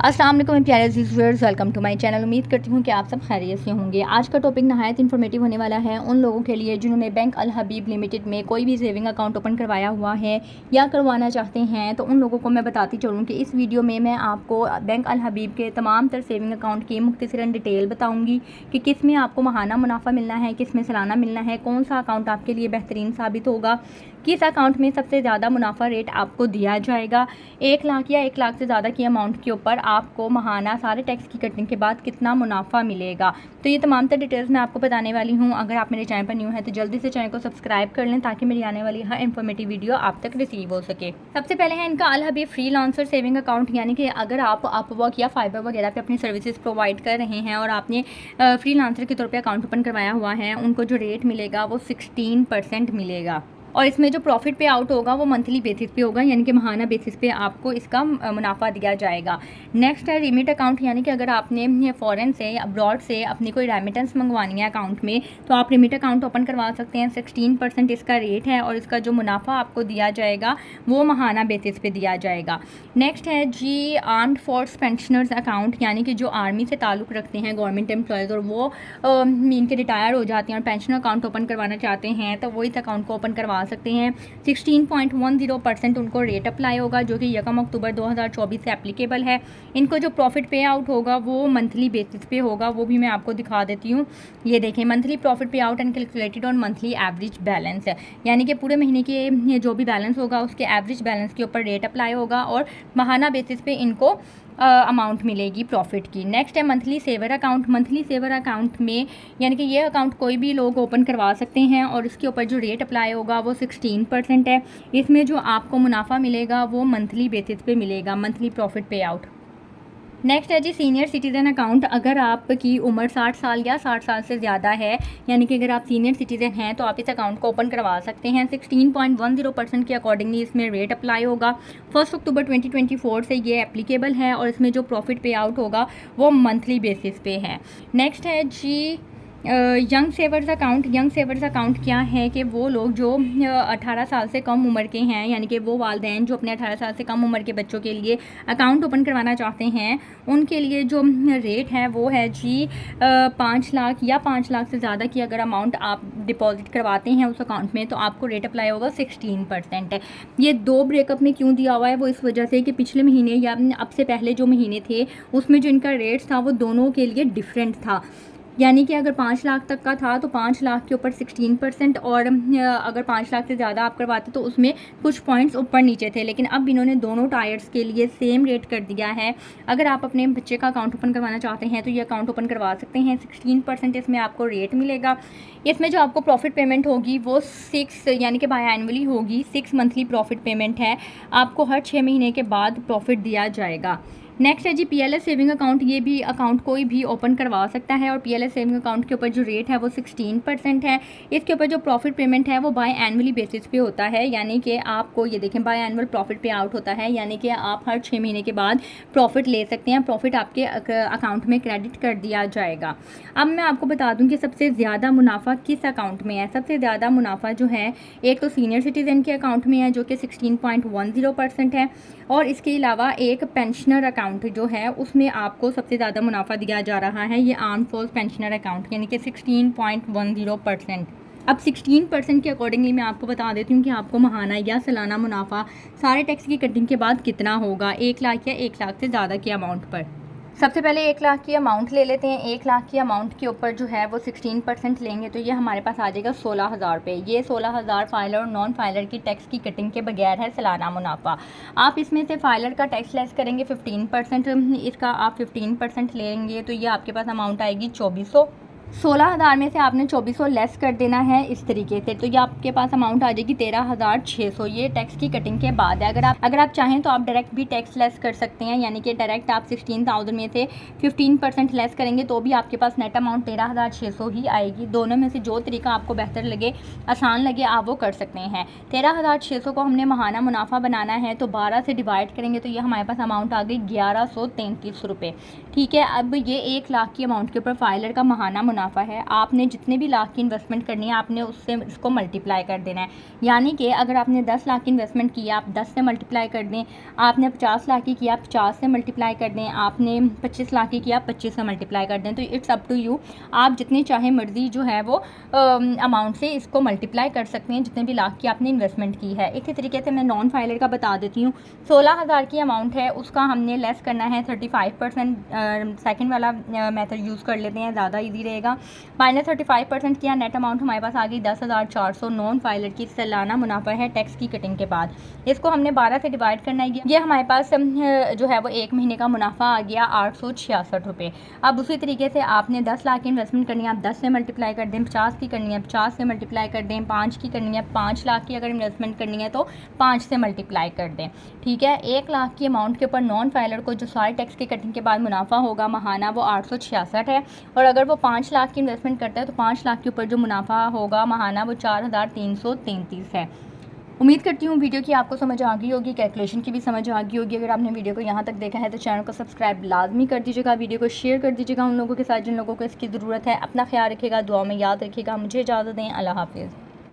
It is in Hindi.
अस्सलाम वालेकुम प्यारे viewers, welcome to my channel. उम्मीद करती हूँ कि आप सब खैरियत से होंगे। आज का टॉपिक नहायत इन्फॉर्मेटिव होने वाला है उन लोगों के लिए जिन्होंने बैंक अल हबीब लिमिटेड में कोई भी सेविंग अकाउंट ओपन करवाया हुआ है या करवाना चाहते हैं। तो उन लोगों को मैं बताती चलूँ कि इस वीडियो में मैं आपको बैंक अल हबीब के तमाम तर सेविंग अकाउंट की मुख्तसरन डिटेल बताऊँगी कि किस में आपको माहाना मुनाफा मिलना है, किस में सालाना मिलना है, कौन सा अकाउंट आपके लिए बेहतरीन साबित होगा, किस अकाउंट में सबसे ज़्यादा मुनाफा रेट आपको दिया जाएगा, 1 लाख या 1 लाख से ज़्यादा की अमाउंट के ऊपर आपको माहाना सारे टैक्स की कटिंग के बाद कितना मुनाफा मिलेगा। तो ये तमाम तर डिटेल्स मैं आपको बताने वाली हूँ। अगर आप मेरे चैनल पर न्यू हैं तो जल्दी से चैनल को सब्सक्राइब कर लें ताकि मेरी आने वाली हर इन्फॉर्मेटिव वीडियो आप तक रिसीव हो सके। सबसे पहले है इनका अल हबीब फ्रीलांसर सेविंग अकाउंट, यानी कि अगर आप अपवर्क या फाइबर वगैरह पे अपनी सर्विसेज प्रोवाइड कर रहे हैं और आपने फ्रीलांसर के तौर पर अकाउंट ओपन करवाया हुआ है, उनको जो रेट मिलेगा वो 16% मिलेगा। और इसमें जो प्रॉफिट पे आउट होगा वो मंथली बेसिस पे होगा, यानी कि माहाना बेसिस पे आपको इसका मुनाफा दिया जाएगा। नेक्स्ट है रिमिट अकाउंट, यानी कि अगर आपने फ़ॉरेन से अब्रॉड से अपनी कोई रेमिटेंस मंगवानी है अकाउंट में तो आप रिमिट अकाउंट ओपन करवा सकते हैं। 16% इसका रेट है और इसका जो मुनाफा आपको दिया जाएगा वो माहाना बेसिस पे दिया जाएगा। नेक्स्ट है जी आर्म्ड फोर्स पेंशनर्स अकाउंट, यानी कि जो आर्मी से ताल्लुक़ रखते हैं गवर्नमेंट एम्प्लॉयज़ और वो इनके रिटायर हो जाते हैं और पेंशन अकाउंट ओपन करवाना चाहते हैं तो वो इस अकाउंट को ओपन करवा सकते हैं। 16.10% उनको रेट अप्लाई होगा जो कि 1 अक्टूबर 2024 से एप्लीकेबल है। इनको जो प्रॉफिट पे आउट होगा वो मंथली बेसिस पे होगा, वो भी मैं आपको दिखा देती हूँ। ये देखें, मंथली प्रॉफिट पे out and calculated on monthly average balance है, यानी कि पूरे महीने के जो भी बैलेंस होगा उसके एवरेज बैलेंस के ऊपर रेट अप्लाई होगा और माहाना बेसिस पे इनको अमाउंट मिलेगी प्रॉफिट की। नेक्स्ट है monthly saver account. Monthly saver account में यानी कि ये अकाउंट कोई भी लोग ओपन करवा सकते हैं और इसके ऊपर जो रेट अप्लाई होगा वो 16% है। इसमें जो आपको मुनाफा मिलेगा वो मंथली बेसिस पे मिलेगा, मंथली प्रॉफिट पे आउट। नेक्स्ट है जी सीनियर सिटीज़न अकाउंट। अगर आपकी उम्र 60 साल या 60 साल से ज़्यादा है, यानी कि अगर आप सीनियर सिटीज़न हैं तो आप इस अकाउंट को ओपन करवा सकते हैं। 16.10% के अकॉर्डिंगली इसमें रेट अप्लाई होगा। 1 अक्टूबर 2024 से ये एप्लीकेबल है और इसमें जो प्रॉफिट पे आउट होगा वो मंथली बेसिस पे है। नेक्स्ट है जी young savers account. Young savers account क्या है कि वो लोग जो 18 साल से कम उम्र के हैं, यानी कि वो वालिदैन जो अपने 18 साल से कम उम्र के बच्चों के लिए अकाउंट ओपन करवाना चाहते हैं, उनके लिए जो रेट है वो है जी 5 लाख या 5 लाख से ज़्यादा की अगर अमाउंट आप डिपॉजिट करवाते हैं उस अकाउंट में तो आपको रेट अप्लाई होगा 16% है। ये 2 ब्रेकअप में क्यों दिया हुआ है वो इस वजह से कि पिछले महीने या अब से पहले जो महीने थे उसमें जो इनका रेट था वो दोनों के लिए डिफरेंट था, यानी कि अगर 5 लाख तक का था तो 5 लाख के ऊपर 16% और अगर 5 लाख से ज़्यादा आप करवाते तो उसमें कुछ पॉइंट्स ऊपर नीचे थे। लेकिन अब इन्होंने दोनों टायर्स के लिए सेम रेट कर दिया है। अगर आप अपने बच्चे का अकाउंट ओपन करवाना चाहते हैं तो ये अकाउंट ओपन करवा सकते हैं। 16% इसमें आपको रेट मिलेगा। इसमें जो आपको प्रॉफिट पेमेंट होगी वो 6 यानी कि बाय एनुअली होगी। 6 मंथली प्रॉफिट पेमेंट है, आपको हर 6 महीने के बाद प्रॉफिट दिया जाएगा। नेक्स्ट है जी पीएलएस सेविंग अकाउंट। ये भी अकाउंट कोई भी ओपन करवा सकता है और पीएलएस सेविंग अकाउंट के ऊपर जो रेट है वो 16% है। इसके ऊपर जो प्रॉफिट पेमेंट है वो बाय एनुअली बेसिस पे होता है, यानी कि आपको ये देखें बाय एनुअल प्रॉफिट पे आउट होता है, यानी कि आप हर 6 महीने के बाद प्रॉफिट ले सकते हैं। प्रॉफिट आपके अकाउंट में क्रेडिट कर दिया जाएगा। अब मैं आपको बता दूँ कि सबसे ज़्यादा मुनाफा किस अकाउंट में है। सबसे ज़्यादा मुनाफा जो है एक तो सीनियर सिटीज़न के अकाउंट में है जो कि 16.10% है और इसके अलावा एक पेंशनर अकाउंट जो है उसमें आपको सबसे ज़्यादा मुनाफा दिया जा रहा है, ये आर्म्ड फोर्स पेंशनर अकाउंट, यानी कि 16.10%। अब 16% के अकॉर्डिंगली मैं आपको बता देती हूँ कि आपको माहाना या सालाना मुनाफा सारे टैक्स की कटिंग के बाद कितना होगा 1 लाख या 1 लाख से ज़्यादा की अमाउंट पर। सबसे पहले 1 लाख की अमाउंट ले लेते हैं। 1 लाख की अमाउंट के ऊपर जो है वो 16% लेंगे तो ये हमारे पास आ जाएगा 16,000 रुपये। ये 16,000 फाइलर और नॉन फाइलर की टैक्स की कटिंग के बगैर है सालाना मुनाफा। आप इसमें से फाइलर का टैक्स लेस करेंगे 15%, इसका आप 15% लेंगे तो ये आपके पास अमाउंट आएगी 2400। 16,000 में से आपने 2400 लेस कर देना है इस तरीके से, तो ये आपके पास अमाउंट आ जाएगी 13,600। ये टैक्स की कटिंग के बाद है। अगर आप चाहें तो आप डायरेक्ट भी टैक्स लेस कर सकते हैं, यानी कि डायरेक्ट आप 16,000 में से 15% लेस करेंगे तो भी आपके पास नेट अमाउंट 13,600 ही आएगी। दोनों में से जो तरीका आपको बेहतर लगे, आसान लगे, आप वो कर सकते हैं। 13,600 को हमने माहाना मुनाफा बनाना है तो 12 से डिवाइड करेंगे तो ये हमारे पास अमाउंट आ गई 1133 रुपये। ठीक है, अब ये 1 लाख की अमाउंट के ऊपर फाइलर का माहाना मुनाफा है, आपने जितने भी लाख की इन्वेस्टमेंट करनी है आपने उससे इसको मल्टीप्लाई कर देना है। यानी कि अगर आपने 10 लाख की इन्वेस्टमेंट की आप 10 से मल्टीप्लाई कर दें, आपने 50 लाख की किया 50 से मल्टीप्लाई कर दें, आपने 25 लाख की किया 25 से मल्टीप्लाई कर दें। तो इट्स अप टू यू, आप जितनी चाहे मर्जी जो है वो अमाउंट से इसको मल्टीप्लाई कर सकते हैं जितने भी लाख की आपने इन्वेस्टमेंट की है। इसी तरीके से मैं नॉन फाइलर का बता देती हूँ। 16,000 की अमाउंट है, उसका हमने लेस करना है 35%। सेकंड वाला मेथड यूज़ कर लेते हैं, ज़्यादा इजी रहेगा। माइनस 35% किया, नेट अमाउंट हमारे पास आ गई 10,400 नॉन फाइलर की सालाना मुनाफा है टैक्स की कटिंग के बाद। इसको हमने 12 से डिवाइड करना है, ये हमारे पास जो है वो एक महीने का मुनाफा आ गया 866 रुपये। अब उसी तरीके से आपने 10 लाख की इन्वेस्टमेंट करनी है, आप 10 से मल्टीप्लाई कर दें, 50 की करनी है 50 से मल्टीप्लाई कर दें, 5 की करनी है 5 लाख की अगर इन्वेस्टमेंट करनी है तो 5 से मल्टीप्लाई कर दें। ठीक है, 1 लाख की अमाउंट के ऊपर नॉन फाइलर को जो सारे टैक्स की कटिंग के बाद मुनाफा होगा महाना वो 866 है। और अगर वो 5 लाख की इन्वेस्टमेंट करता है तो 5 लाख के ऊपर जो मुनाफा होगा महाना वो 4,333 है। उम्मीद करती हूँ वीडियो की आपको समझ आ गई होगी, कैलकुलेशन की भी समझ आ गई होगी। अगर आपने वीडियो को यहाँ तक देखा है तो चैनल को सब्सक्राइब लाजमी कर दीजिएगा, वीडियो को शेयर कर दीजिएगा उन लोगों के साथ जिन लोगों को इसकी ज़रूरत है। अपना ख्याल रखिएगा, दुआ में याद रखिएगा। मुझे इजाज़त दें, अल्लाह हाफिज़।